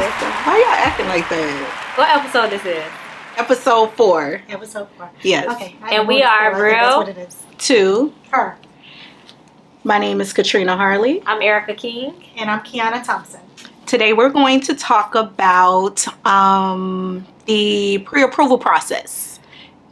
Why y'all acting like that? What episode this is? Episode 4. Episode 4. Yes. Okay. And we are That's what it is. 2. Her. My name is Katrina Harley. I'm Erica King. And I'm Kiana Thompson. Today we're going to talk about the pre-approval process.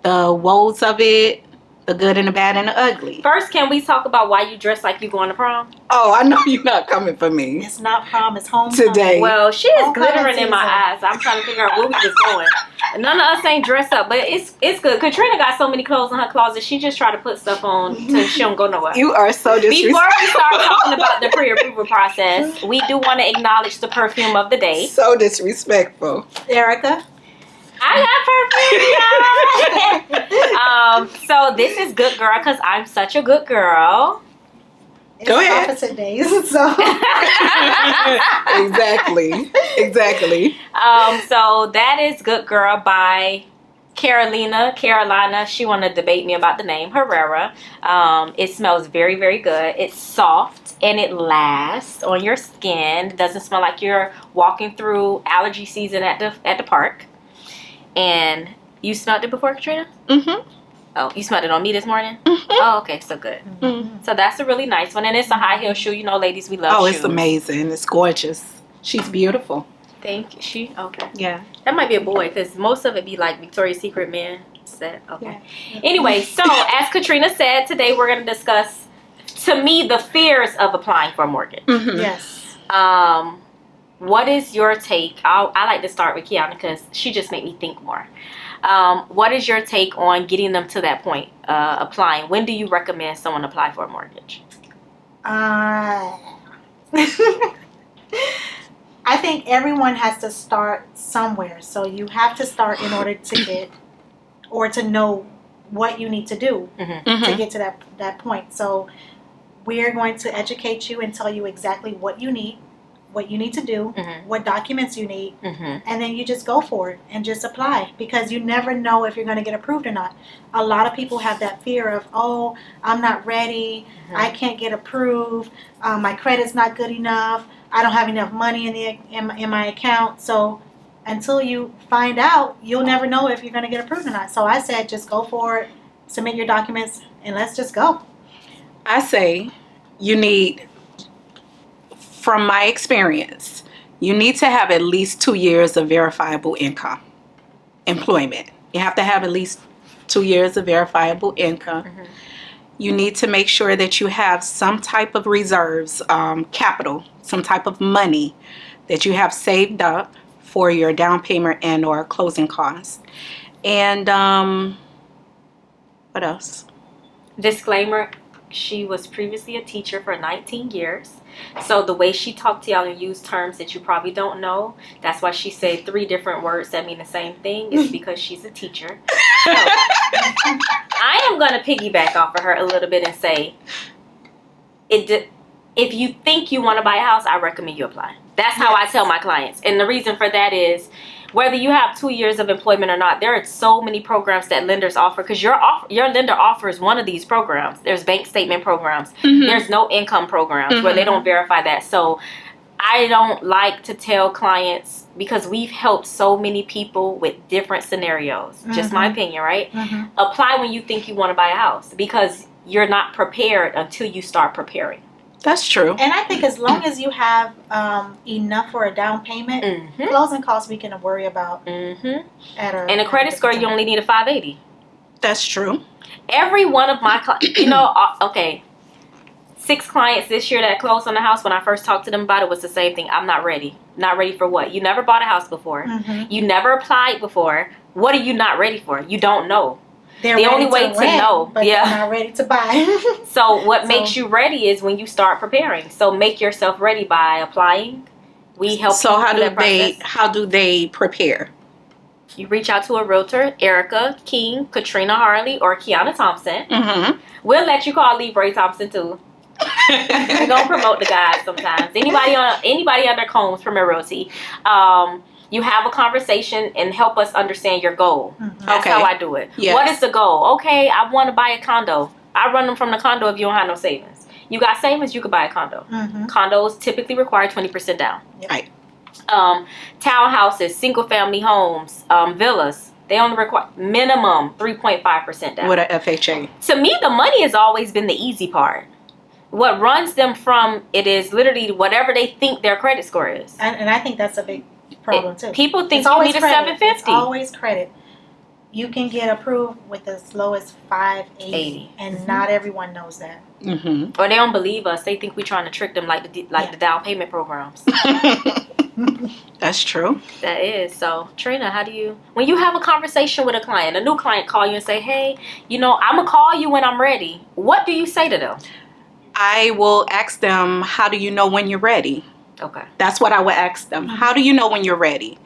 The woes of it, the good and the bad and the ugly. First, can we talk about why you dress like you going to prom? Oh, I know you're not coming for me. It's not prom, it's homecoming. Today. Well, she is Homecoming glittering in my eyes. I'm trying to figure out where we was going. None of us ain't dressed up, but it's good. Katrina got so many clothes in her closet. She just try to put stuff on till she don't go nowhere. You are so disrespectful. Before we start talking about the pre-approval process, we do want to acknowledge the perfume of the day. So disrespectful. Erica. I got perfume, y'all. So this is good girl because I'm such a good girl. It's Go ahead. opposite days, so. Exactly. So that is Good Girl by Carolina. She want to debate me about the name Herrera. It smells very, very good. It's soft and it lasts on your skin. It doesn't smell like you're walking through allergy season at the park. And you smelled it before, Katrina? Mm-hmm. Oh, you smelled it on me this morning? Mm-hmm. Oh, okay, so good. Mm-hmm. So that's a really nice one. And it's a high heel shoe. You know, ladies, we love shoes. Oh, it's amazing. It's gorgeous. She's beautiful. Thank you. Okay. Yeah. That might be a boy because most of it be like Victoria's Secret men set. Okay. Yeah. Anyway, so as Katrina said, today we're going to discuss, to me, the fears of applying for a mortgage. Mm-hmm. Yes. What is your take? I like to start with Kiana because she just made me think more. What is your take on getting them to that point, applying? When do you recommend someone apply for a mortgage? I think everyone has to start somewhere. So you have to start in order to get or to know what you need to do to get to that point. So we're going to educate you and tell you exactly what you need to do, what documents you need, and then you just go for it and just apply because you never know if you're going to get approved or not. A lot of people have that fear of, oh, I'm not ready, I can't get approved, my credit's not good enough, I don't have enough money in my account. So until you find out, you'll never know if you're going to get approved or not. So I said just go for it, submit your documents, and let's just go. I say you need, from my experience, you need to have at least 2 years of verifiable employment. You have to have at least 2 years of verifiable income. You need to make sure that you have some type of reserves, capital, some type of money that you have saved up for your down payment and or closing costs. And what else? Disclaimer, she was previously a teacher for 19 years. So the way she talked to y'all and used terms that you probably don't know, that's why she said 3 different words that mean the same thing, is because she's a teacher. So, I am going to piggyback off of her a little bit and say, if you think you want to buy a house, I recommend you apply. That's how I tell my clients. And the reason for that is, whether you have 2 years of employment or not, there are so many programs that lenders offer because your lender offers one of these programs. There's bank statement programs. There's no income programs where they don't verify that. So I don't like to tell clients, because we've helped so many people with different scenarios. Just my opinion, right? Apply when you think you want to buy a house because you're not prepared until you start preparing. That's true. And I think as long as you have enough for a down payment, closing costs we can worry about. And a credit score, you only need a 580. That's true. Every one of my clients, 6 clients this year that closed on the house, when I first talked to them about it, was the same thing. I'm not ready. Not ready for what? You never bought a house before. You never applied before. What are you not ready for? You don't know. They're the only way to rent, know, but they're not ready to buy. So what makes you ready is when you start preparing. So make yourself ready by applying. We help. So how do they prepare? You reach out to a realtor, Erica King, Katrina Harley, or Kiana Thompson. We'll let you call Leroy Thompson too. We're gonna promote the guys sometimes. Anybody under Combs from Realty. You have a conversation and help us understand your goal. That's how I do it. Yes. What is the goal? Okay, I want to buy a condo. I run them from the condo if you don't have no savings. You got savings, you could buy a condo. Condos typically require 20% down. Right. Townhouses, single family homes, villas. They only require minimum 3.5% down. With a FHA. To me, the money has always been the easy part. What runs them from it is literally whatever they think their credit score is. And I think that's a big problem too. People think It's you always need a credit. 750. It's always credit. You can get approved with as low as 580, 80. and not everyone knows that. Mm-hmm. Or they don't believe us. They think we're trying to trick them like the down payment programs. That's true. That is. So, Trina, how do you, when you have a conversation with a client, a new client call you and say, hey, I'm going to call you when I'm ready. What do you say to them? I will ask them, how do you know when you're ready? Okay. That's what I would ask them. How do you know when you're ready?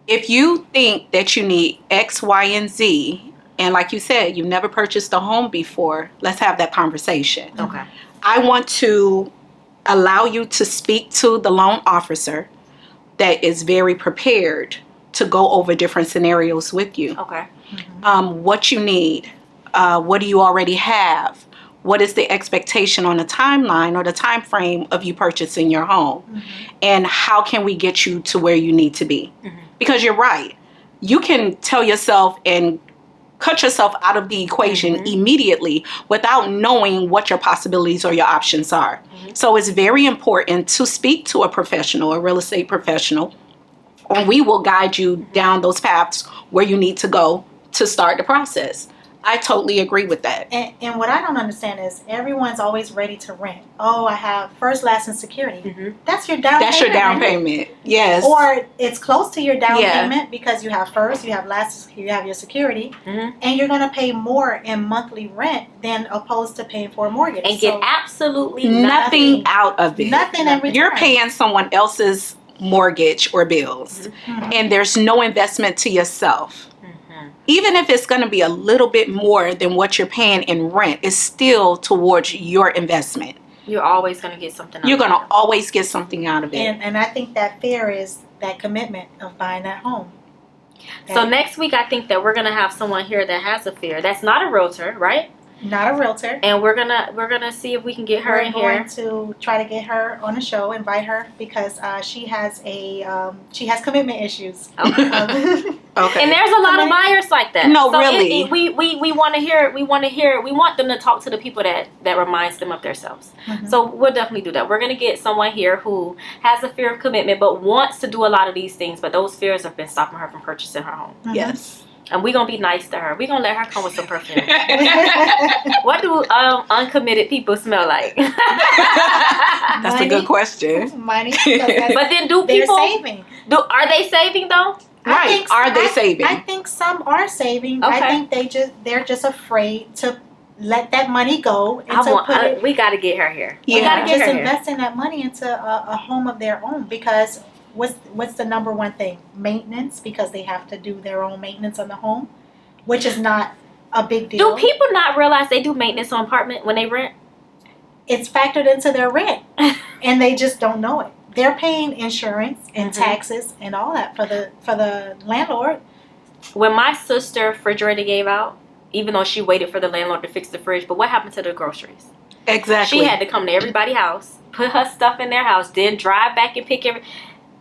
If you think that you need X, Y, and Z, and like you said, you've never purchased a home before, let's have that conversation. Okay. I want to allow you to speak to the loan officer that is very prepared to go over different scenarios with you. Okay. What you need, what do you already have? What is the expectation on the timeline or the time frame of you purchasing your home? And how can we get you to where you need to be? Because you're right. You can tell yourself and cut yourself out of the equation immediately without knowing what your possibilities or your options are. So it's very important to speak to a professional, a real estate professional, and we will guide you down those paths where you need to go to start the process. I totally agree with that. And what I don't understand is everyone's always ready to rent. Oh, I have first, last, and security. That's your down payment. That's your down payment. Yes. Or it's close to your down payment because you have first, you have last, you have your security, and you're going to pay more in monthly rent than opposed to paying for a mortgage. And get absolutely nothing out of it. Nothing in return. You're paying someone else's mortgage or bills, and there's no investment to yourself. Even if it's going to be a little bit more than what you're paying in rent, it's still towards your investment. You're always going to get something out of it. You're going to always get something out of it. And I think that fear is that commitment of buying that home. So next week, I think that we're going to have someone here that has a fear. That's not a realtor, right? Not a realtor. And we're gonna see if we can get her in here. We're going to try to get her on the show, invite her, because she has commitment issues. Okay. Okay. And there's a lot of buyers like that. No, so really. We want to hear it. We want them to talk to the people that reminds them of themselves. So we'll definitely do that. We're gonna get someone here who has a fear of commitment but wants to do a lot of these things, but those fears have been stopping her from purchasing her home. Yes. And we're going to be nice to her. We're going to let her come with some perfume. What do uncommitted people smell like? That's Money. a good question. Money. But then do They're people... saving. Are they saving though? Right. Are they saving? I think some are saving. Okay. I think they're just afraid to let that money go. And we got to get her here. Yeah. We got to get just her here. investing that money into a home of their own, because what's the number one thing? Maintenance, because they have to do their own maintenance on the home, which is not a big deal. Do people not realize they do maintenance on apartment when they rent? It's factored into their rent, and they just don't know it. They're paying insurance and taxes and all that for the landlord. When my sister refrigerator gave out, even though she waited for the landlord to fix the fridge, but what happened to the groceries? Exactly. She had to come to everybody's house, put her stuff in their house, then drive back and pick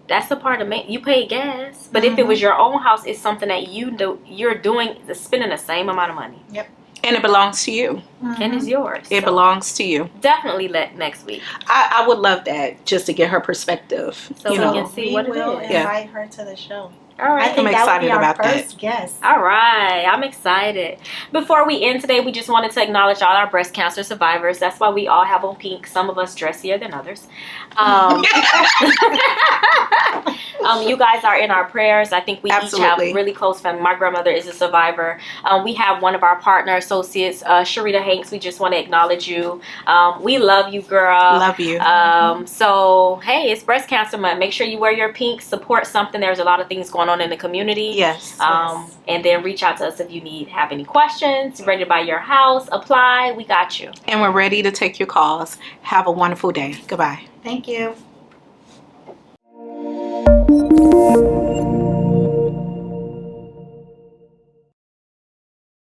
That's the part of you pay gas, but if it was your own house, it's something that you're doing, spending the same amount of money. Yep. And it belongs to you. And it's yours. It belongs to you. Definitely next week. I would love that, just to get her perspective. So we can see what it will is. invite her to the show. All right. I think I'm that would be excited our about that. first guest. All right. I'm excited. Before we end today, we just wanted to acknowledge all our breast cancer survivors. That's why we all have on pink. Some of us dressier than others. You guys are in our prayers. I think we each have really close family. My grandmother is a survivor. We have one of our partner associates, Sharita Hanks. We just want to acknowledge you. We love you, girl. Love you. So, hey, it's Breast Cancer Month. Make sure you wear your pink. Support something. There's a lot of things going on in the community. Yes. And then reach out to us if you have any questions. Ready to buy your house? Apply. We got you. And we're ready to take your calls. Have a wonderful day. Goodbye. Thank you.